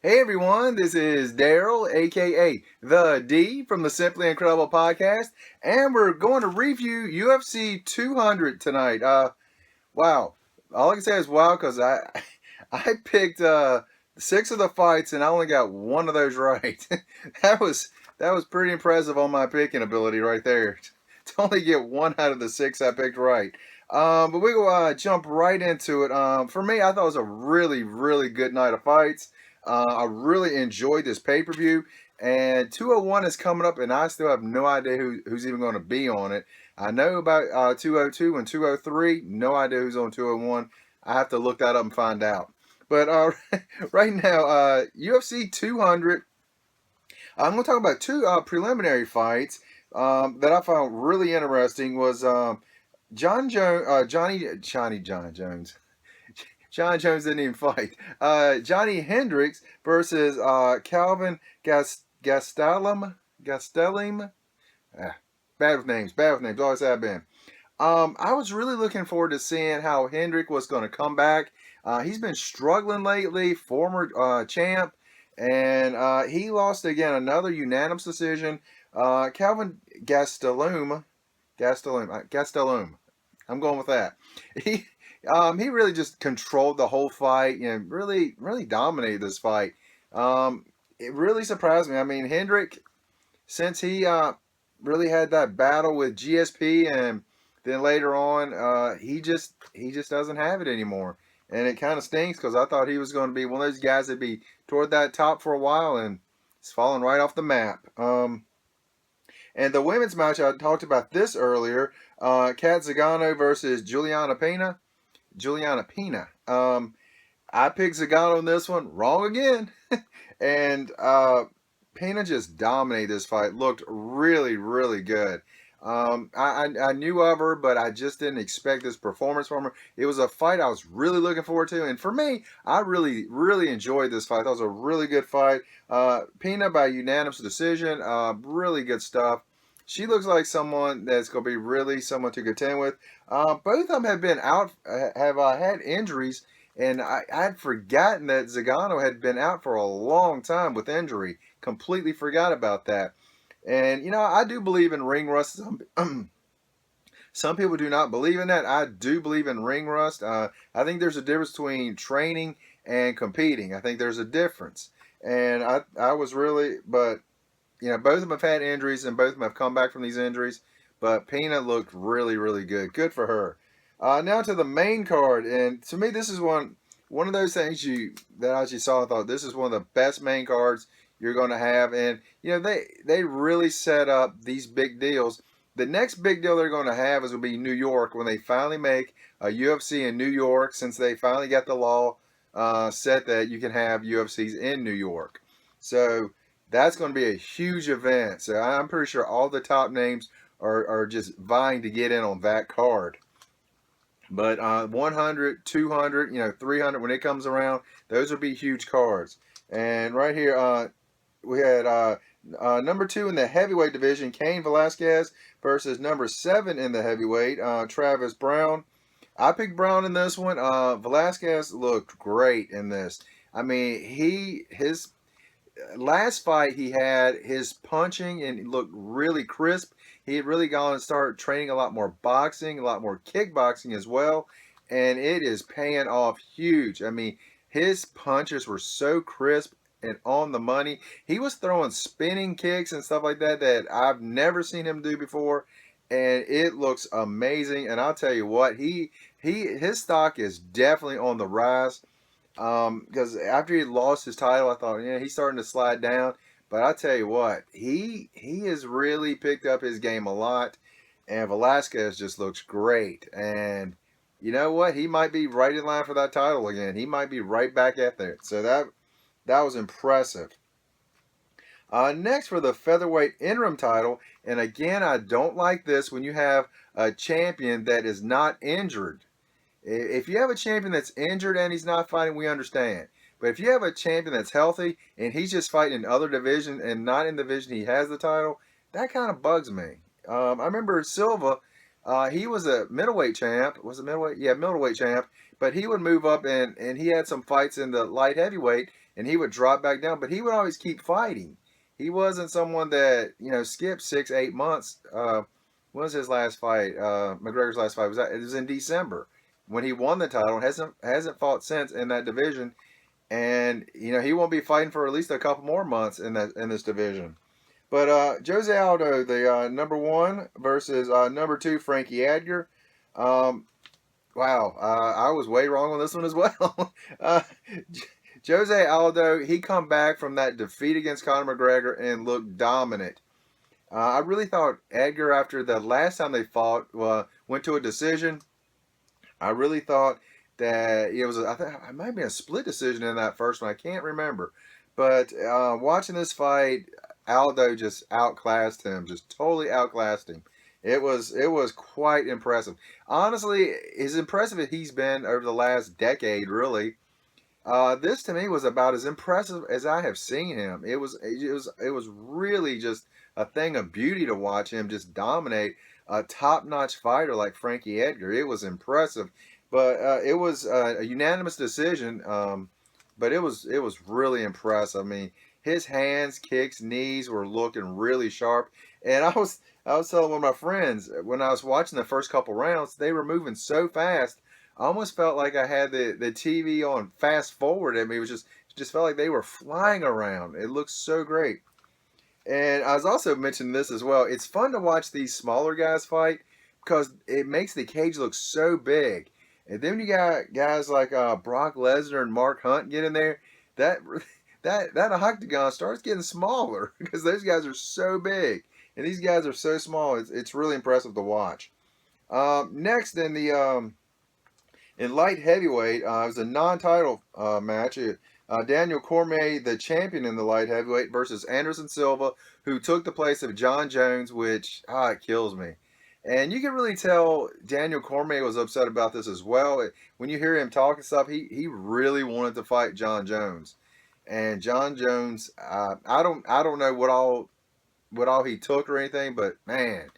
Hey everyone, this is Daryl, aka The D from the Simply Incredible podcast, and we're going to review UFC 200 tonight. Wow, all I can say is wow because I picked six of the fights and I only got one of those right. that was that was pretty impressive on my picking ability right there. To only get one out of the six I picked right. But we will jump right into it. For me, I thought it was a really good night of fights. I really enjoyed this pay per view, and 201 is coming up, and I still have no idea who's even going to be on it. I know about 202 and 203. No idea who's on 201. I have to look that up and find out. But right now, UFC 200. I'm going to talk about two preliminary fights that I found really interesting. Was John Jones, John Jones. John Jones didn't even fight. Johnny Hendricks versus Kelvin Gastelum. Bad with names. Always have been. I was really looking forward to seeing how Hendrick was going to come back. He's been struggling lately, former champ, and he lost again, another unanimous decision. Kelvin Gastelum. I'm going with that. He really just controlled the whole fight and really dominated this fight. It really surprised me. I mean, Hendrick, since he really had that battle with GSP, and then later on, he just doesn't have it anymore, and it kind of stinks because I thought he was going to be one of those guys that'd be toward that top for a while, and it's falling right off the map. And the women's match, I talked about this earlier. Kat Zingano versus Giuliana Pane. I picked Zingano in this one. Wrong again. And Pena just dominated this fight. Looked really good. I knew of her, but I just didn't expect this performance from her. It was a fight I was really looking forward to, and for me, I really enjoyed this fight. That was a really good fight. Pena by unanimous decision. Really good stuff. She looks like someone that's going to be really someone to contend with. Both of them have been out, have had injuries, and I'd forgotten that Zingano had been out for a long time with injury. Completely forgot about that. And, I do believe in ring rust. Some people do not believe in that. I do believe in ring rust. I think there's a difference between training and competing. I think there's a difference. And I was really, but, both of them have had injuries and both of them have come back from these injuries. But Pena looked really good. Good for her. Now to the main card. And to me, this is one of those things that I actually saw and thought this is one of the best main cards you're going to have. And, they really set up these big deals. The next big deal they're going to have is will be New York when they finally make a UFC in New York, since they finally got the law set that you can have UFCs in New York. So that's going to be a huge event. So I'm pretty sure all the top names are just vying to get in on that card. But 100, 200, 300, when it comes around, those will be huge cards. And right here, we had number 2 in the heavyweight division, Cain Velasquez versus number 7 in the heavyweight, Travis Browne. I picked Browne in this one. Velasquez looked great in this. I mean, his last fight he had, his punching and looked really crisp. He had really gone and started training a lot more boxing, a lot more kickboxing as well, and it is paying off huge. I mean, his punches were so crisp and on the money. He was throwing spinning kicks and stuff like that I've never seen him do before, and it looks amazing. And I'll tell you what, his stock is definitely on the rise. Because after he lost his title, I thought, he's starting to slide down. But I tell you what, he has really picked up his game a lot, and Velasquez just looks great. And you know what? He might be right in line for that title again. He might be right back at there. So that was impressive. Next for the featherweight interim title, and again, I don't like this when you have a champion that is not injured. If you have a champion that's injured and he's not fighting, we understand. But if you have a champion that's healthy and he's just fighting in other divisions and not in the division he has the title, that kind of bugs me. I remember Silva, he was a middleweight champ. Was it middleweight? Yeah, middleweight champ. But he would move up and he had some fights in the light heavyweight. and he would drop back down, but he would always keep fighting. He wasn't someone that skipped 6, 8 months. When was his last fight? McGregor's last fight it was in December when he won the title. Hasn't fought since in that division, and he won't be fighting for at least a couple more months in this division. But Jose Aldo, the number one versus number two Frankie Edgar. Wow, I was way wrong on this one as well. Jose Aldo, he come back from that defeat against Conor McGregor and looked dominant. I really thought Edgar, after the last time they fought, went to a decision. I really thought that it was, I think it might be a split decision in that first one. I can't remember. But watching this fight, Aldo just outclassed him, just totally outclassed him. It was quite impressive. Honestly, as impressive as he's been over the last decade, really. This to me was about as impressive as I have seen him. It was really just a thing of beauty to watch him just dominate a top-notch fighter like Frankie Edgar. It was impressive, but it was a unanimous decision. But it was really impressive. I mean, his hands, kicks, knees were looking really sharp, and I was telling one of my friends when I was watching the first couple rounds, they were moving so fast. I almost felt like I had the TV on fast forward at me. It was just felt like they were flying around. It looked so great. And I was also mentioning this as well. It's fun to watch these smaller guys fight because it makes the cage look so big. And then you got guys like Brock Lesnar and Mark Hunt get in there. That octagon starts getting smaller because those guys are so big, and these guys are so small. It's really impressive to watch. Next in light heavyweight, it was a non-title match. Daniel Cormier, the champion in the light heavyweight, versus Anderson Silva, who took the place of John Jones, which it kills me. And you can really tell Daniel Cormier was upset about this as well. When you hear him talking stuff, he really wanted to fight John Jones. And John Jones, I don't know what all he took or anything, but man,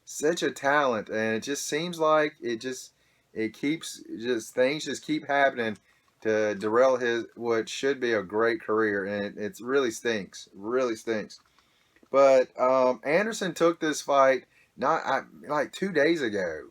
such a talent, and it just seems like things just keep happening to derail his what should be a great career, and it really stinks, But Anderson took this fight like 2 days ago.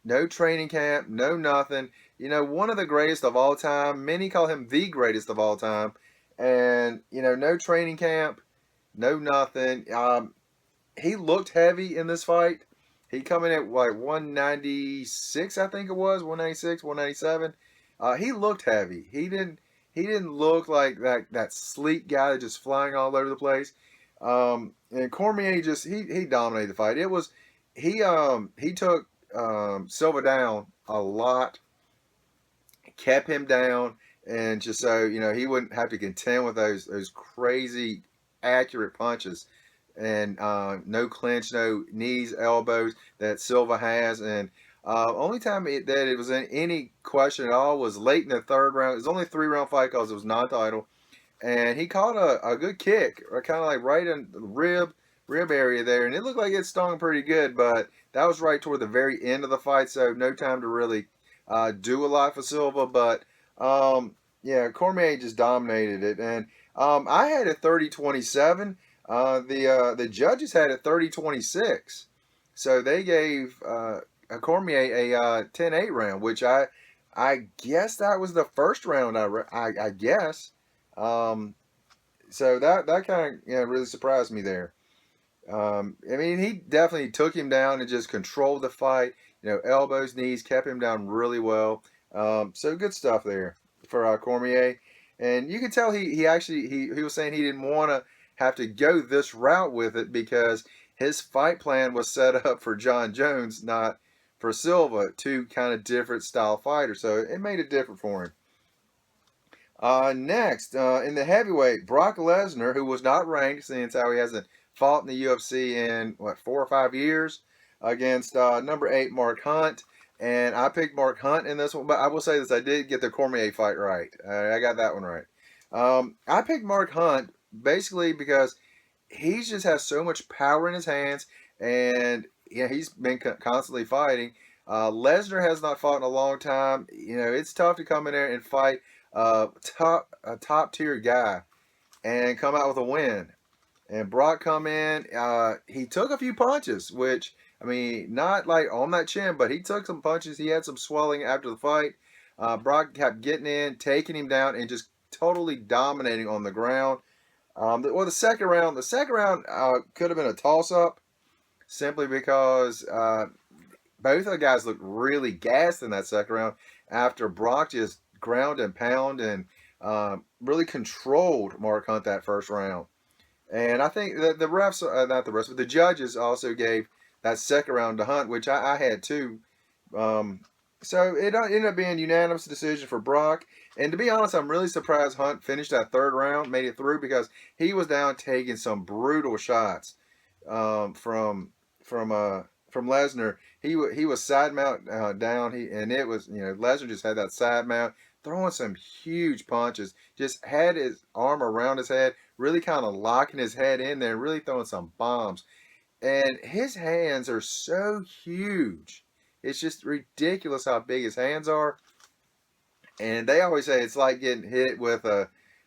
No training camp, no nothing. One of the greatest of all time. Many call him the greatest of all time, and no training camp, no nothing. He looked heavy in this fight. He coming at like 196, I think it was 196, 197. He looked heavy. He didn't look like that sleek guy just flying all over the place. And Cormier he dominated the fight. He took Silva down a lot, kept him down, and just so he wouldn't have to contend with those crazy accurate punches. And no clinch, no knees, elbows that Silva has. And only time that it was in any question at all was late in the third round. It was only a 3-round fight because it was non-title. And he caught a good kick, kind of like right in the rib area there. And it looked like it stung pretty good, but that was right toward the very end of the fight, so no time to really do a lot for Silva. But yeah, Cormier just dominated it. And I had it 30-27. The judges had it 30-26, so they gave Cormier a 10-8 round, which I guess that was the first round. I guess. So that kind of really surprised me there. I mean, he definitely took him down and just controlled the fight. Elbows, knees, kept him down really well. So good stuff there for Cormier. And you can tell he was saying he didn't want to have to go this route with it because his fight plan was set up for John Jones, not for Silva, two kind of different style fighters. So it made it different for him. Next, in the heavyweight, Brock Lesnar, who was not ranked, since how he hasn't fought in the UFC in, 4 or 5 years, against number 8, Mark Hunt. And I picked Mark Hunt in this one, but I will say this, I did get the Cormier fight right. I got that one right. I picked Mark Hunt basically because he just has so much power in his hands, and he's been constantly fighting. Lesnar has not fought in a long time. It's tough to come in there and fight a top tier guy, and come out with a win. And Brock come in, he took a few punches, which, I mean, not like on that chin, but he took some punches. He had some swelling after the fight. Brock kept getting in, taking him down, and just totally dominating on the ground. The second round could have been a toss up simply because both of the guys looked really gassed in that second round after Brock just ground and pound and really controlled Mark Hunt that first round. And I think that the refs, not the refs, but the judges also gave that second round to Hunt, which I had too. Um, so it ended up being a unanimous decision for Brock. And to be honest, I'm really surprised Hunt finished that third round, made it through, because he was down taking some brutal shots from Lesnar. He was side mount down. And it was, Lesnar just had that side mount, throwing some huge punches. Just had his arm around his head, really kind of locking his head in there, really throwing some bombs. And his hands are so huge. It's just ridiculous how big his hands are. And they always say it's like getting hit with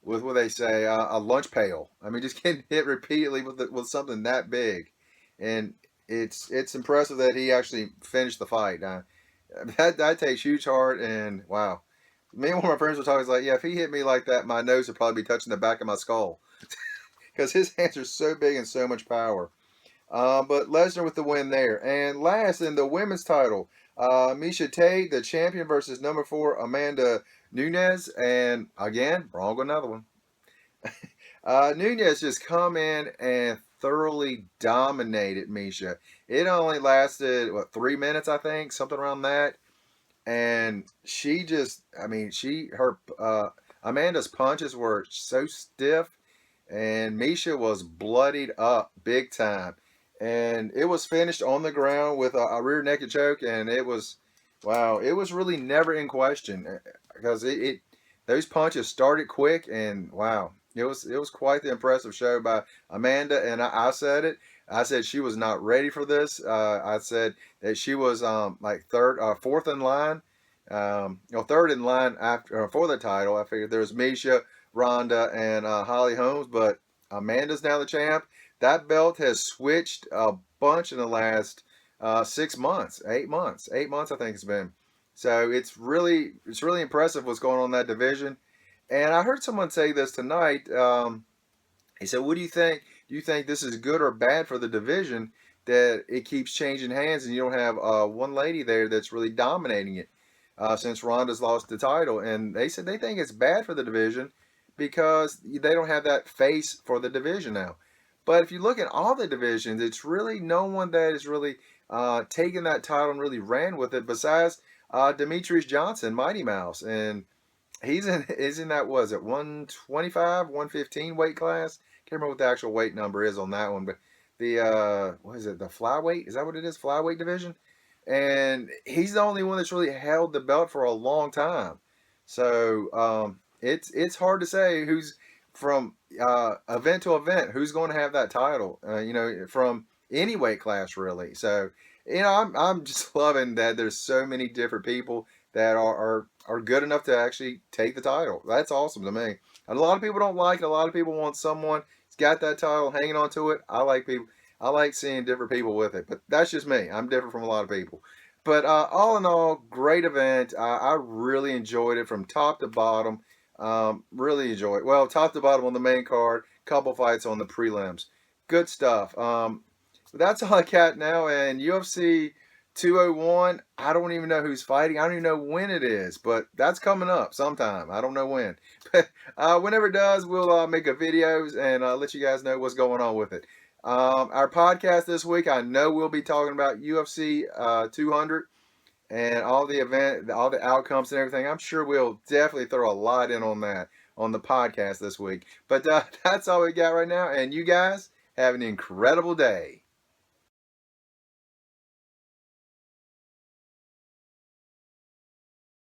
what they say, a lunch pail. I mean, just getting hit repeatedly with something that big. And it's impressive that he actually finished the fight. That takes huge heart, and wow. Me and one of my friends were talking, like, yeah, if he hit me like that, my nose would probably be touching the back of my skull. Because his hands are so big and so much power. But Lesnar with the win there. And last in the women's title, Miesha Tate, the champion, versus number 4, Amanda Nunes. And again, wrong with another one. Nunes just come in and thoroughly dominated Miesha. It only lasted, 3 minutes, I think, something around that. And she just, I mean, Amanda's punches were so stiff, and Miesha was bloodied up big time. And it was finished on the ground with a rear naked choke, and it was, wow, it was really never in question, because those punches started quick, and wow, it was quite the impressive show by Amanda. And I said it. I said she was not ready for this. I said that she was like fourth in line, third in line after for the title. I figured there was Miesha, Ronda, and Holly Holmes, but Amanda's now the champ. That belt has switched a bunch in the last 6 months, 8 months, 8 months I think it's been. So it's really impressive what's going on in that division. And I heard someone say this tonight. He said, "What do you think? Do you think this is good or bad for the division that it keeps changing hands and you don't have one lady there that's really dominating it since Ronda's lost the title?" And they said they think it's bad for the division because they don't have that face for the division now. But if you look at all the divisions, it's really no one that is really taken that title and really ran with it besides Demetrius Johnson, Mighty Mouse. And is in that, was it 125, 115 weight class? Can't remember what the actual weight number is on that one, but the what is it, the flyweight? Is that what it is? Flyweight division? And he's the only one that's really held the belt for a long time. So it's hard to say who's from event to event who's going to have that title. From any weight class really. So I'm just loving that there's so many different people that are good enough to actually take the title. That's awesome to me. And a lot of people don't like it. A lot of people want someone who's got that title hanging on to it. I like seeing different people with it, but that's just me. I'm different from a lot of people. But all in all, great event. I really enjoyed it from top to bottom. Really enjoyed it. Well, top to bottom on the main card, couple fights on the prelims. Good stuff. But that's all I got now. And UFC 201, I don't even know who's fighting. I don't even know when it is, but that's coming up sometime. I don't know when. But whenever it does, we'll make a videos and let you guys know what's going on with it. Our podcast this week, I know we'll be talking about UFC 200 and all the outcomes and everything. I'm sure we'll definitely throw a lot in on that on the podcast this week. But that's all we got right now. And you guys have an incredible day.